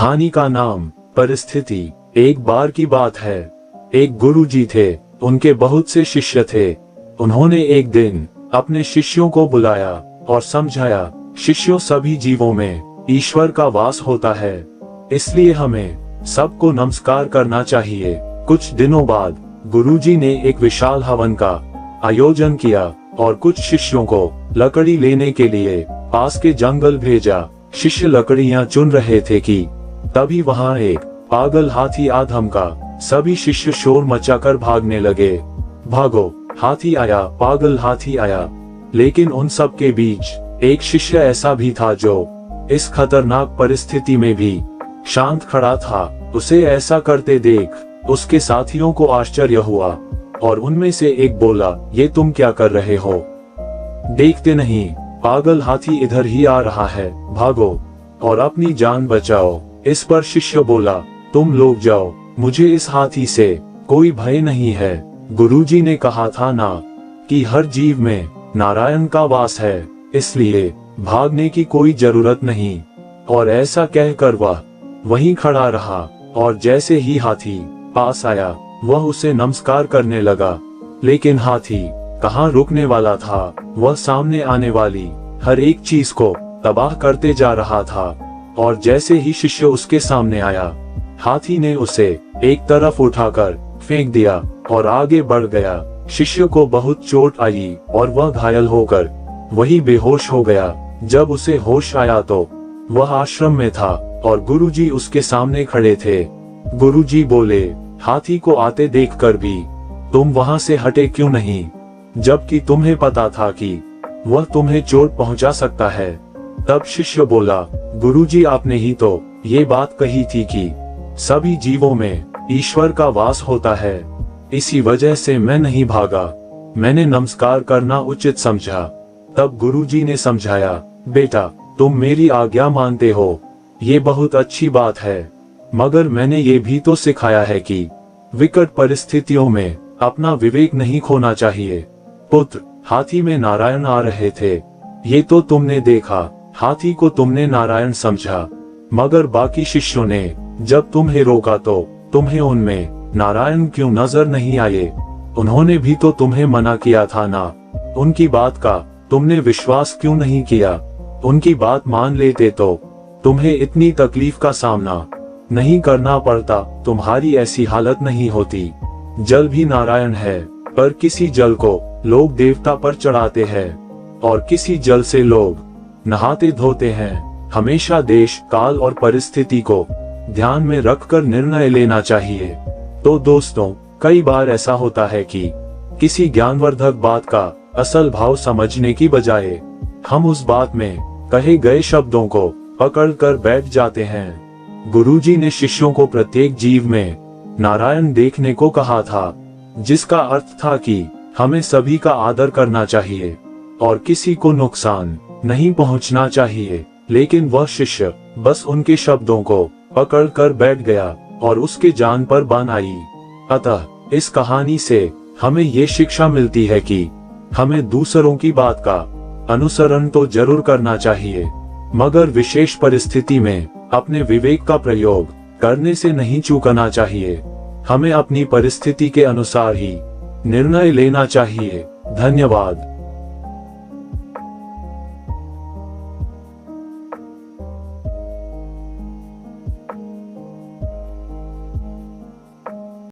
कहानी का नाम परिस्थिति। एक बार की बात है, एक गुरुजी थे, उनके बहुत से शिष्य थे। उन्होंने एक दिन अपने शिष्यों को बुलाया और समझाया, शिष्यों, सभी जीवों में ईश्वर का वास होता है, इसलिए हमें सबको नमस्कार करना चाहिए। कुछ दिनों बाद गुरुजी ने एक विशाल हवन का आयोजन किया और कुछ शिष्यों को लकड़ी लेने के लिए पास के जंगल भेजा। शिष्य लकड़ियां चुन रहे थे कि तभी वहां एक पागल हाथी आ धमका। सभी शिष्य शोर मचाकर भागने लगे। भागो, हाथी आया, पागल हाथी आया। लेकिन उन सब के बीच एक शिष्य ऐसा भी था जो इस खतरनाक परिस्थिति में भी शांत खड़ा था। उसे ऐसा करते देख उसके साथियों को आश्चर्य हुआ और उनमें से एक बोला, ये तुम क्या कर रहे हो? देखते नहीं, पागल हाथी इधर ही आ रहा है, भागो और अपनी जान बचाओ। इस पर शिष्य बोला, तुम लोग जाओ, मुझे इस हाथी से कोई भय नहीं है। गुरुजी ने कहा था ना कि हर जीव में नारायण का वास है, इसलिए भागने की कोई जरूरत नहीं। और ऐसा कहकर वह वहीं खड़ा रहा और जैसे ही हाथी पास आया वह उसे नमस्कार करने लगा। लेकिन हाथी कहाँ रुकने वाला था, वह सामने आने वाली हर एक चीज को तबाह करते जा रहा था। और जैसे ही शिष्य उसके सामने आया, हाथी ने उसे एक तरफ उठाकर फेंक दिया और आगे बढ़ गया। शिष्य को बहुत चोट आई और वह घायल होकर वही बेहोश हो गया। जब उसे होश आया तो वह आश्रम में था और गुरुजी उसके सामने खड़े थे। गुरुजी बोले, हाथी को आते देखकर भी तुम वहां से हटे क्यों नहीं, जबकि तुम्हें पता था कि वह तुम्हें चोट पहुंचा सकता है? तब शिष्य बोला, गुरुजी, आपने ही तो ये बात कही थी कि सभी जीवों में ईश्वर का वास होता है, इसी वजह से मैं नहीं भागा, मैंने नमस्कार करना उचित समझा। तब गुरुजी ने समझाया, बेटा, तुम मेरी आज्ञा मानते हो, ये बहुत अच्छी बात है, मगर मैंने ये भी तो सिखाया है कि विकट परिस्थितियों में अपना विवेक नहीं खोना चाहिए। पुत्र, हाथी में नारायण आ रहे थे, ये तो तुमने देखा, हाथी को तुमने नारायण समझा, मगर बाकी शिष्यों ने जब तुम्हें रोका तो तुम्हें उनमें नारायण क्यों नजर नहीं आए? उन्होंने भी तो तुम्हें मना किया था ना, उनकी बात का तुमने विश्वास क्यों नहीं किया? उनकी बात मान लेते तो तुम्हें इतनी तकलीफ का सामना नहीं करना पड़ता, तुम्हारी ऐसी हालत नहीं होती। जल भी नारायण है, पर किसी जल को लोग देवता पर चढ़ाते हैं और किसी जल से लोग नहाते धोते हैं। हमेशा देश, काल और परिस्थिति को ध्यान में रखकर निर्णय लेना चाहिए। तो दोस्तों, कई बार ऐसा होता है कि किसी ज्ञानवर्धक बात का असल भाव समझने की बजाय हम उस बात में कहे गए शब्दों को पकड़कर बैठ जाते हैं। गुरुजी ने शिष्यों को प्रत्येक जीव में नारायण देखने को कहा था, जिसका अर्थ था कि हमें सभी का आदर करना चाहिए और किसी को नुकसान नहीं पहुंचना चाहिए। लेकिन वह शिष्य बस उनके शब्दों को पकड़कर बैठ गया और उसके जान पर बान आई। अतः इस कहानी से हमें ये शिक्षा मिलती है कि हमें दूसरों की बात का अनुसरण तो जरूर करना चाहिए, मगर विशेष परिस्थिति में अपने विवेक का प्रयोग करने से नहीं चूकना चाहिए। हमें अपनी परिस्थिति के अनुसार ही निर्णय लेना चाहिए। धन्यवाद।